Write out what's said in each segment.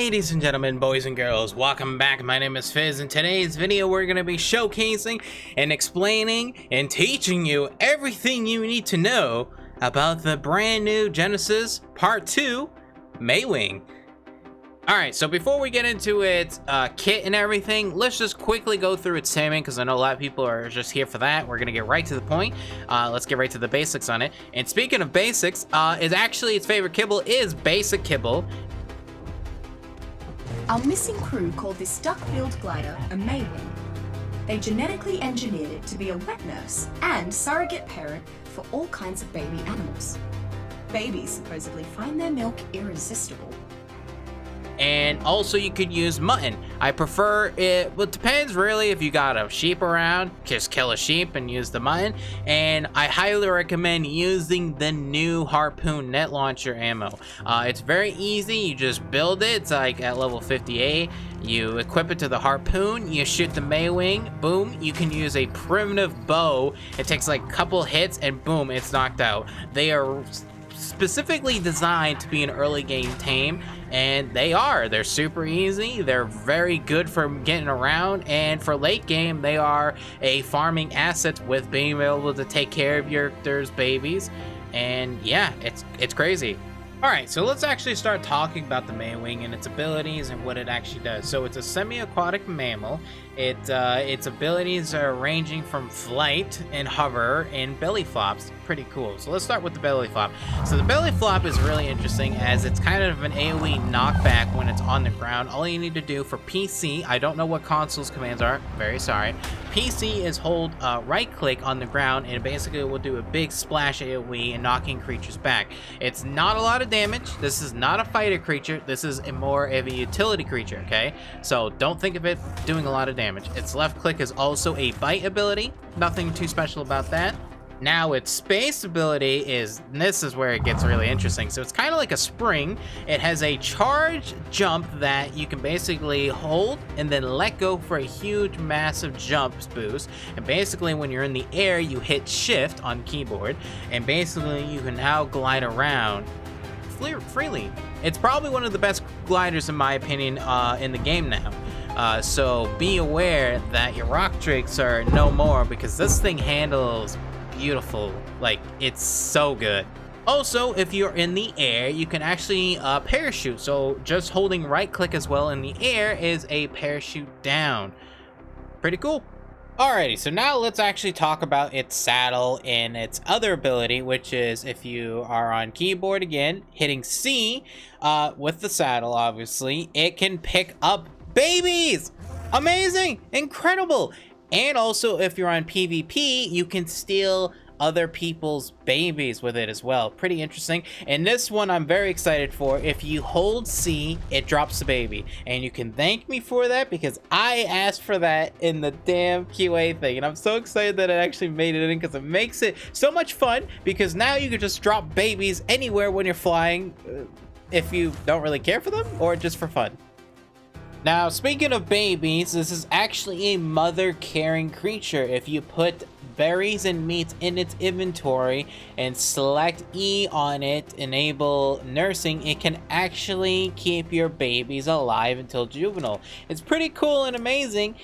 Ladies and gentlemen, boys and girls, welcome back. My name is Fizz. In today's video, we're going to be showcasing and explaining and teaching you everything you need to know about the brand new Genesis Part 2 Maewing. Alright, so before we get into its kit and everything, let's just quickly go through its taming, because I know a lot of people are just here for that. We're going to get right to the point. Let's get right to the basics on it. And speaking of basics, its favorite kibble is basic kibble. Our missing crew called this duck-billed glider a Maewing. They genetically engineered it to be a wet nurse and surrogate parent for all kinds of baby animals. Babies supposedly find their milk irresistible. And also you could use mutton. I prefer it, well, it depends really. If you got a sheep around, just kill a sheep and use the mutton. And I highly recommend using the new harpoon net launcher ammo. It's very easy. You just build it. It's like at level 58. You equip it to the harpoon, you shoot the Maewing, boom. You can use a primitive bow. It takes like a couple hits and boom, it's knocked out. They are specifically designed to be an early game tame, and they're super easy. They're very good for getting around, and for late game they are a farming asset with being able to take care of your babies. And yeah, it's crazy. All right, so let's actually start talking about the Maewing and its abilities and what it actually does. So it's a semi-aquatic mammal. Its abilities are ranging from flight and hover and belly flops. Pretty cool. So let's start with the belly flop. So the belly flop is really interesting, as it's kind of an AoE knockback when it's on the ground. All you need to do for PC, I don't know what console's commands are, very sorry. PC is hold right click on the ground, and basically it will do a big splash AoE and knocking creatures back. It's not a lot of damage. This is not a fighter creature. This is more of a utility creature, okay? So don't think of it doing a lot of damage. Its left click is also a bite ability. Nothing too special about that. Now its space ability is, and this is where it gets really interesting. So it's kind of like a spring. It has a charge jump that you can basically hold and then let go for a huge massive jump boost. And basically when you're in the air, you hit shift on keyboard, and basically you can now glide around freely. It's probably one of the best gliders in my opinion in the game now. So be aware that your rock drakes are no more, because this thing handles beautiful. Like, it's so good. Also, if you're in the air, you can actually parachute. So just holding right click as well in the air is a parachute down. Pretty cool. Alrighty, so now let's actually talk about its saddle and its other ability, which is if you are on keyboard again, hitting C with the saddle, obviously, it can pick up babies. Amazing, incredible. And also if you're on PvP, you can steal other people's babies with it as well. Pretty interesting. And this one I'm very excited for. If you hold C, it drops the baby, and you can thank me for that, because I asked for that in the damn QA thing, and I'm so excited that it actually made it in, because it makes it so much fun, because now you can just drop babies anywhere when you're flying, if you don't really care for them or just for fun. Now, speaking of babies, this is actually a mother-carrying creature. If you put berries and meats in its inventory and select E on it, enable nursing, it can actually keep your babies alive until juvenile. It's pretty cool and amazing,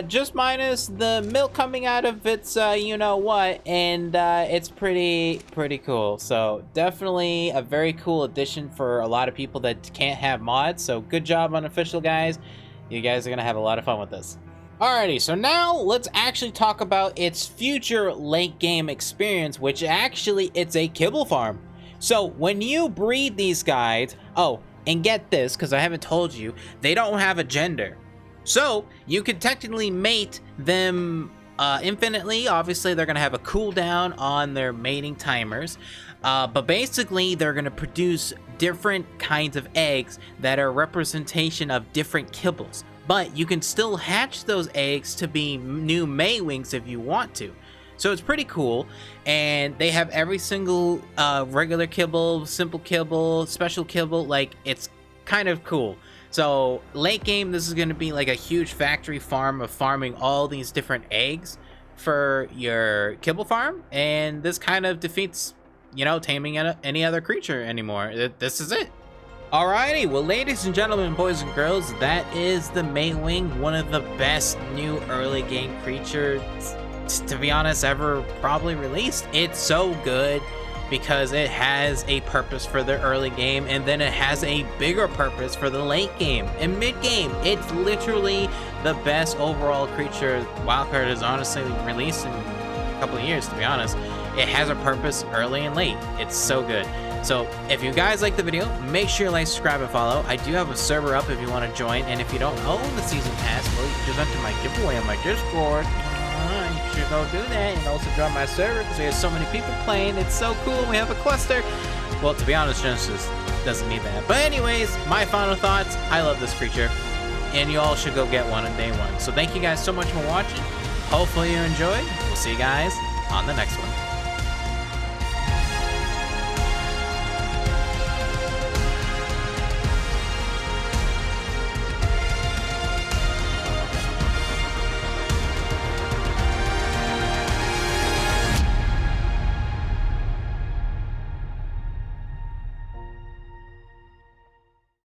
just minus the milk coming out of its you know what, and it's pretty cool. So definitely a very cool addition for a lot of people that can't have mods. So good job, Unofficial guys. You guys are gonna have a lot of fun with this. Alrighty, so now let's actually talk about its future late game experience, which actually it's a kibble farm. So when you breed these guys, oh, and get this, because I haven't told you, they don't have a gender. So you can technically mate them infinitely. Obviously they're gonna have a cooldown on their mating timers, but basically they're gonna produce different kinds of eggs that are a representation of different kibbles. But you can still hatch those eggs to be new Maewings if you want to. So it's pretty cool. And they have every single regular kibble, simple kibble, special kibble. Like, it's kind of cool. So late game, this is going to be like a huge factory farm of farming all these different eggs for your kibble farm. And this kind of defeats, you know, taming any other creature anymore. This is it. Alrighty, well, ladies and gentlemen, boys and girls, that is the Maewing, one of the best new early game creatures, to be honest, ever probably released. It's so good because it has a purpose for the early game, and then it has a bigger purpose for the late game and mid game. It's literally the best overall creature Wildcard has honestly released in a couple of years, to be honest. It has a purpose early and late. It's so good. So if you guys like the video, make sure you like, subscribe, and follow. I do have a server up if you want to join, and if you don't own the season pass, well, you can just enter my giveaway on my Discord. You should go do that, and also join my server because we have so many people playing. It's so cool. We have a cluster. Well, to be honest, Genesis doesn't need that. But anyways, my final thoughts. I love this creature, and you all should go get one on day one. So thank you guys so much for watching. Hopefully you enjoyed. We'll see you guys on the next one.